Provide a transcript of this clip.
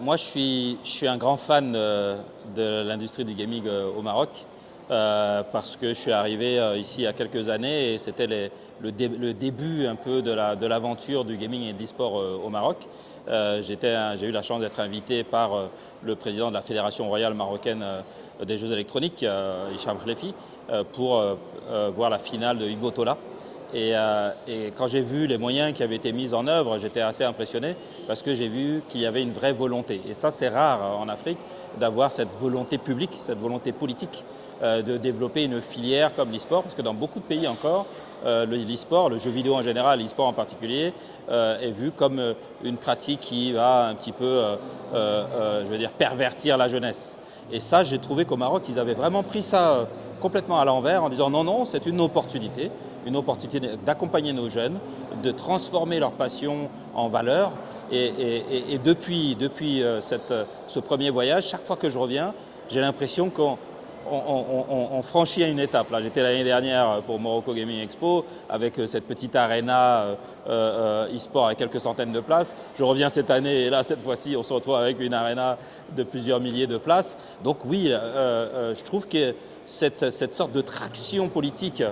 Moi, je suis un grand fan de l'industrie du gaming au Maroc parce que je suis arrivé ici il y a quelques années et c'était le début un peu de l'aventure du gaming et de l'e-sport au Maroc. J'ai eu la chance d'être invité par le président de la Fédération royale marocaine des jeux électroniques, Hicham Khlefi, pour voir la finale de Ibo Tola. Et quand j'ai vu les moyens qui avaient été mis en œuvre, j'étais assez impressionné parce que j'ai vu qu'il y avait une vraie volonté. Et ça, c'est rare en Afrique d'avoir cette volonté publique, cette volonté politique de développer une filière comme l'e-sport, parce que dans beaucoup de pays encore, l'e-sport, le jeu vidéo en général, l'e-sport en particulier, est vu comme une pratique qui va un petit peu, je veux dire, pervertir la jeunesse. Et ça, j'ai trouvé qu'au Maroc, ils avaient vraiment pris ça complètement à l'envers en disant non, non, c'est une opportunité d'accompagner nos jeunes, de transformer leur passion en valeur. Et depuis ce premier voyage, chaque fois que je reviens, j'ai l'impression qu'on franchit une étape. Là, j'étais l'année dernière pour Morocco Gaming Expo avec cette petite arena e-sport avec quelques centaines de places. Je reviens cette année et là, cette fois-ci, on se retrouve avec une arena de plusieurs milliers de places. Donc oui, je trouve que cette sorte de traction politique